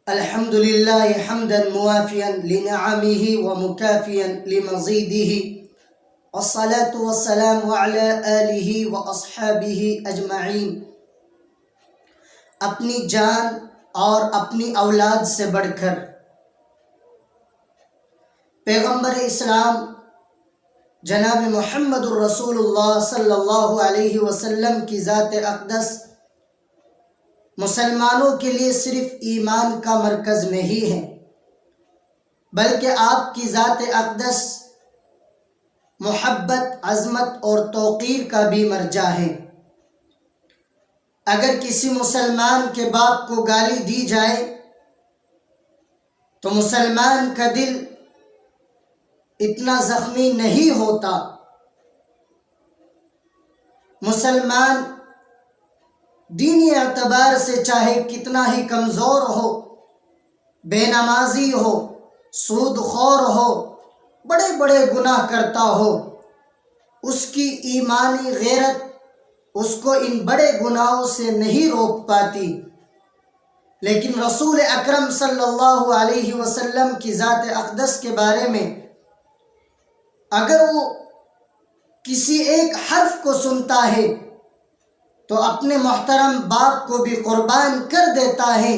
الحمد لله حمدا موافيا لنعمه ومكافيا لمزيده، والصلاة والسلام على آله وأصحابه أجمعين۔ اپنی جان اور اپنی اولاد سے بڑھ کر پیغمبر اسلام جناب محمد الرسول اللہ صلی اللہ علیہ وسلم کی ذات اقدس مسلمانوں کے لیے صرف ایمان کا مرکز نہیں ہے، بلکہ آپ کی ذات اقدس محبت، عظمت اور توقیر کا بھی مرجع ہے۔ اگر کسی مسلمان کے باپ کو گالی دی جائے تو مسلمان کا دل اتنا زخمی نہیں ہوتا۔ مسلمان دینی اعتبار سے چاہے کتنا ہی کمزور ہو، بے نمازی ہو، سود خور ہو، بڑے بڑے گناہ کرتا ہو، اس کی ایمانی غیرت اس کو ان بڑے گناہوں سے نہیں روک پاتی۔ لیکن رسول اکرم صلی اللہ علیہ وسلم کی ذات اقدس کے بارے میں اگر وہ کسی ایک حرف کو سنتا ہے تو اپنے محترم باپ کو بھی قربان کر دیتا ہے،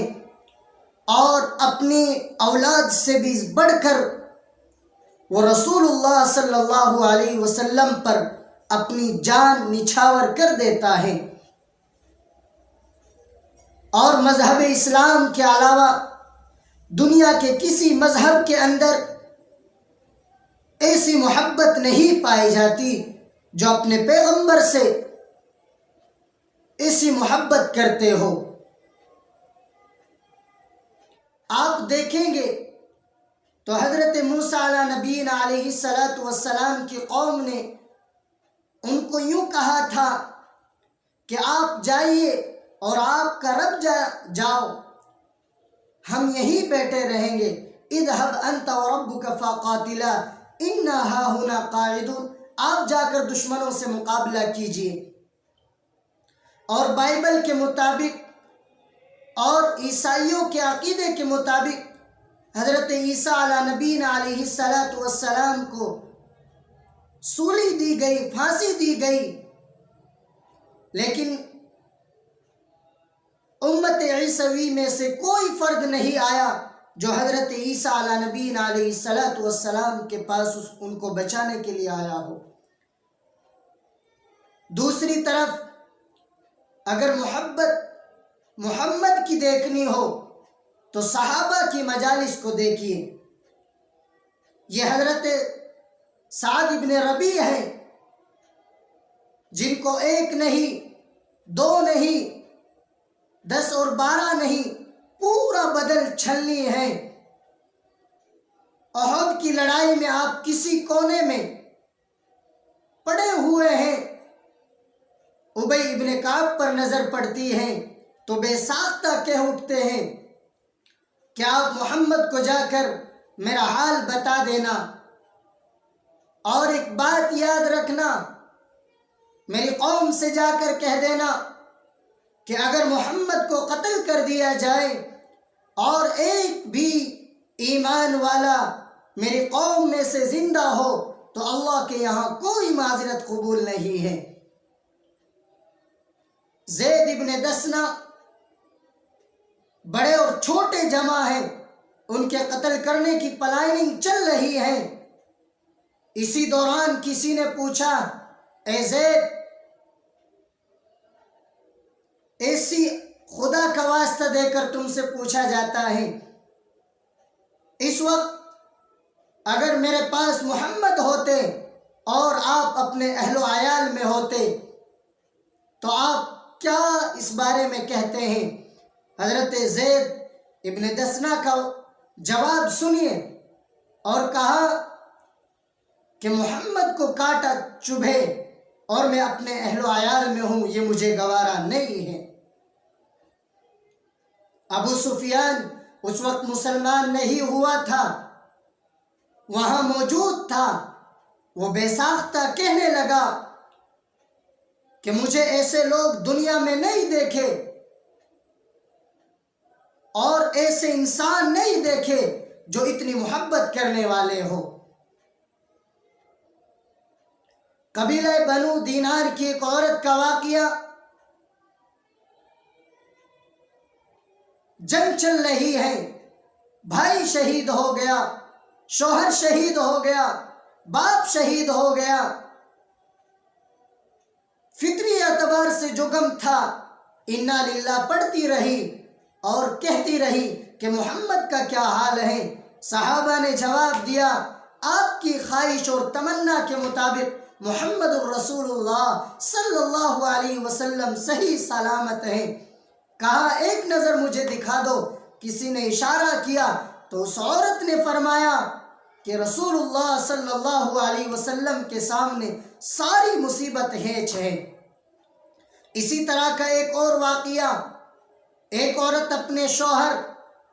اور اپنی اولاد سے بھی بڑھ کر وہ رسول اللہ صلی اللہ علیہ وسلم پر اپنی جان نچھاور کر دیتا ہے۔ اور مذہب اسلام کے علاوہ دنیا کے کسی مذہب کے اندر ایسی محبت نہیں پائی جاتی جو اپنے پیغمبر سے ایسی محبت کرتے ہو۔ آپ دیکھیں گے تو حضرت موسیٰ علیہ نبینا علیہ السلام کی قوم نے ان کو یوں کہا تھا کہ آپ جائیے اور آپ کا رب جاؤ، ہم یہیں بیٹھے رہیں گے۔ اذهب انت وربك فقاتلا انا هاهنا قاعدون، آپ جا کر دشمنوں سے مقابلہ کیجیے۔ اور بائبل کے مطابق اور عیسائیوں کے عقیدے کے مطابق حضرت عیسیٰ علیہ نبینا علیہ السلام کو سولی دی گئی، پھانسی دی گئی، لیکن امت عیسوی میں سے کوئی فرد نہیں آیا جو حضرت عیسیٰ علیہ نبینا علیہ السلام کے پاس ان کو بچانے کے لیے آیا ہو۔ دوسری طرف اگر محمد کی دیکھنی ہو تو صحابہ کی مجالس کو دیکھیے۔ یہ حضرت سعد ابن ربیع ہیں جن کو ایک نہیں، دو نہیں، 10 اور 12 نہیں، پورا بدن چھلنی ہے۔ احد کی لڑائی میں آپ کسی کونے میں پڑے ہوئے ہیں، ابی ابن کعب پر نظر پڑتی ہے تو بے ساختہ کہہ اٹھتے ہیں کہ آپ محمد کو جا کر میرا حال بتا دینا، اور ایک بات یاد رکھنا، میری قوم سے جا کر کہہ دینا کہ اگر محمد کو قتل کر دیا جائے اور ایک بھی ایمان والا میری قوم میں سے زندہ ہو تو اللہ کے یہاں کوئی معذرت قبول نہیں ہے۔ زید ابن دسنہ بڑے اور چھوٹے جمع ہیں، ان کے قتل کرنے کی پلاننگ چل رہی ہے۔ اسی دوران کسی نے پوچھا، اے زید، ایسی خدا کا واسطہ دے کر تم سے پوچھا جاتا ہے، اس وقت اگر میرے پاس محمد ہوتے اور آپ اپنے اہل و عیال میں ہوتے تو آپ کیا اس بارے میں کہتے ہیں؟ حضرت زید ابن دسنہ کا جواب سنیے، اور کہا کہ محمد کو کاٹا چبھے اور میں اپنے اہل و عیال میں ہوں، یہ مجھے گوارا نہیں ہے۔ ابو سفیان اس وقت مسلمان نہیں ہوا تھا، وہاں موجود تھا، وہ بے ساختہ کہنے لگا کہ مجھے ایسے لوگ دنیا میں نہیں دیکھے، اور ایسے انسان نہیں دیکھے جو اتنی محبت کرنے والے ہو۔ قبیلہ بنو دینار کی ایک عورت کا واقعہ، جنگ چل رہی ہے، بھائی شہید ہو گیا، شوہر شہید ہو گیا، باپ شہید ہو گیا۔ فطری اعتبار سے جو غم تھا، انا للہ پڑھتی رہی اور کہتی رہی کہ محمد کا کیا حال ہے۔ صحابہ نے جواب دیا، آپ کی خواہش اور تمنا کے مطابق محمد الرسول اللہ صلی اللہ علیہ وسلم صحیح سلامت ہیں۔ کہا ایک نظر مجھے دکھا دو۔ کسی نے اشارہ کیا تو اس عورت نے فرمایا کہ رسول اللہ صلی اللہ علیہ وسلم کے سامنے ساری مصیبت ہیچ ہے۔ اسی طرح کا ایک اور واقعہ، ایک عورت اپنے شوہر،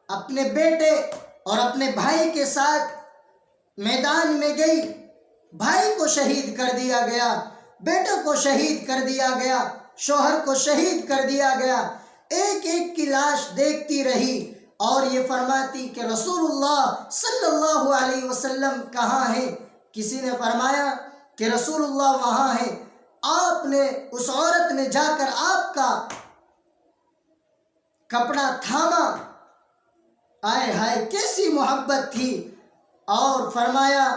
اپنے بیٹے اور اپنے بھائی کے ساتھ میدان میں گئی۔ بھائی کو شہید کر دیا گیا، بیٹے کو شہید کر دیا گیا، شوہر کو شہید کر دیا گیا۔ ایک ایک کی لاش دیکھتی رہی اور یہ فرماتی کہ رسول اللہ صلی اللہ علیہ وسلم کہاں ہیں؟ کسی نے فرمایا کہ رسول اللہ وہاں ہیں۔ آپ نے، اس عورت نے جا کر آپ کا کپڑا تھاما، آئے ہائے کیسی محبت تھی، اور فرمایا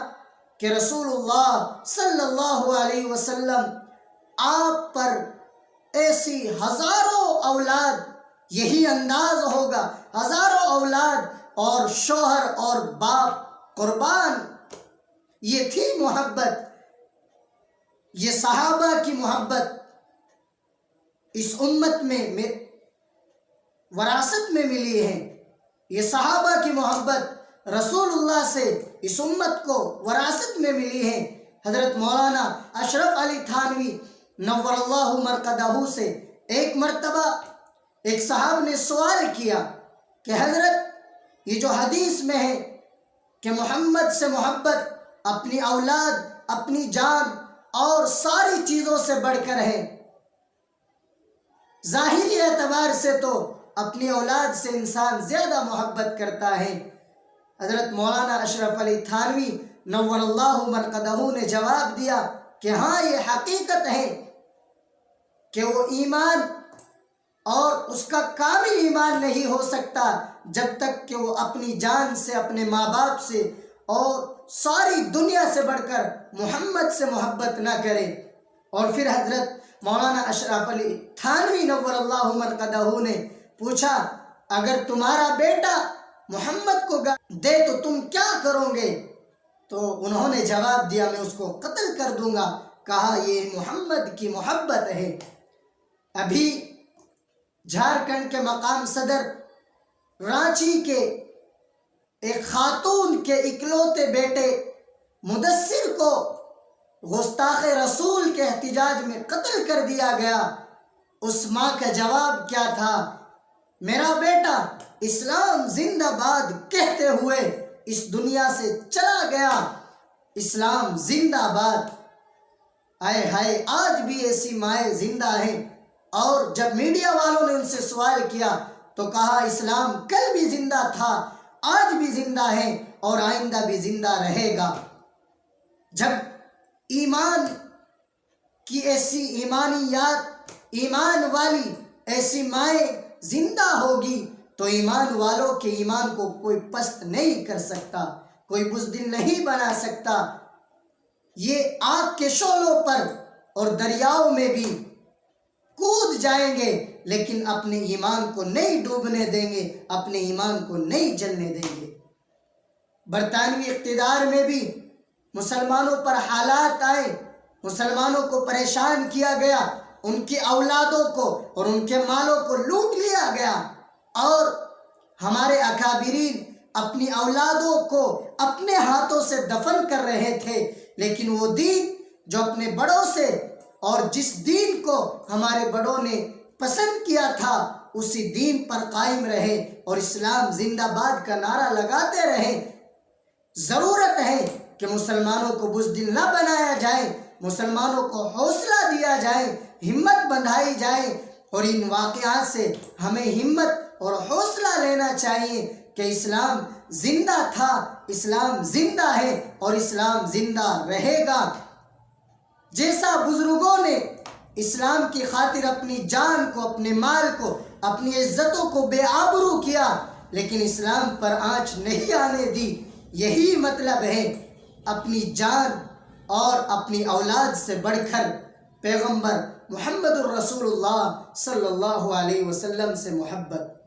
کہ رسول اللہ صلی اللہ علیہ وسلم آپ پر ایسی ہزاروں اولاد، یہی انداز ہوگا، ہزاروں اولاد اور شوہر اور باپ قربان۔ یہ تھی محبت، یہ صحابہ کی محبت اس امت میں وراثت میں ملی ہے۔ یہ صحابہ کی محبت رسول اللہ سے اس امت کو وراثت میں ملی ہے۔ حضرت مولانا اشرف علی تھانوی نور اللہ مرقدہ سے ایک مرتبہ ایک صاحب نے سوال کیا کہ حضرت یہ جو حدیث میں ہے کہ محمد سے محبت اپنی اولاد، اپنی جان اور ساری چیزوں سے بڑھ کر ہے، ظاہری اعتبار سے تو اپنی اولاد سے انسان زیادہ محبت کرتا ہے۔ حضرت مولانا اشرف علی تھانوی نور اللہ مرقدہ نے جواب دیا کہ ہاں یہ حقیقت ہے کہ وہ ایمان، اور اس کا کامل ایمان نہیں ہو سکتا جب تک کہ وہ اپنی جان سے، اپنے ماں باپ سے اور ساری دنیا سے بڑھ کر محمد سے محبت نہ کرے۔ اور پھر حضرت مولانا اشرف علی تھانوی نور اللہ مرقدہ نے پوچھا اگر تمہارا بیٹا محمد کو دے تو تم کیا کرو گے؟ تو انہوں نے جواب دیا میں اس کو قتل کر دوں گا۔ کہا یہ محمد کی محبت ہے۔ ابھی جھارکھنڈ کے مقام صدر رانچی کے ایک خاتون کے اکلوتے بیٹے مدثر کو گستاخ رسول کے احتجاج میں قتل کر دیا گیا۔ اس ماں کا جواب کیا تھا؟ میرا بیٹا اسلام زندہ باد کہتے ہوئے اس دنیا سے چلا گیا، اسلام زندہ باد۔ آئے ہائے آج بھی ایسی مائیں زندہ ہیں، اور جب میڈیا والوں نے ان سے سوال کیا تو کہا اسلام کل بھی زندہ تھا، آج بھی زندہ ہے اور آئندہ بھی زندہ رہے گا۔ جب ایمان کی ایسی ایمانیات، ایمان والی ایسی مائیں زندہ ہوگی تو ایمان والوں کے ایمان کو کوئی پست نہیں کر سکتا، کوئی بزدل نہیں بنا سکتا۔ یہ آگ کے شعلوں پر اور دریاؤں میں بھی کود جائیں گے لیکن اپنے ایمان کو نہیں ڈوبنے دیں گے، اپنے ایمان کو نہیں جلنے دیں گے۔ برطانوی اقتدار میں بھی مسلمانوں پر حالات آئے، مسلمانوں کو پریشان کیا گیا، ان کی اولادوں کو اور ان کے مالوں کو لوٹ لیا گیا، اور ہمارے اکابرین اپنی اولادوں کو اپنے ہاتھوں سے دفن کر رہے تھے، لیکن وہ دین جو اپنے بڑوں سے اور جس دین کو ہمارے بڑوں نے پسند کیا تھا اسی دین پر قائم رہے اور اسلام زندہ باد کا نعرہ لگاتے رہے۔ ضرورت ہے کہ مسلمانوں کو بزدل نہ بنایا جائے، مسلمانوں کو حوصلہ دیا جائے، ہمت بندھائی جائے، اور ان واقعات سے ہمیں ہمت اور حوصلہ لینا چاہیے کہ اسلام زندہ تھا، اسلام زندہ ہے اور اسلام زندہ رہے گا۔ جیسا بزرگوں نے اسلام کی خاطر اپنی جان کو، اپنے مال کو، اپنی عزتوں کو بے آبرو کیا لیکن اسلام پر آنچ نہیں آنے دی، یہی مطلب ہے اپنی جان اور اپنی اولاد سے بڑھ کر پیغمبر محمد الرسول اللہ صلی اللہ علیہ وسلم سے محبت۔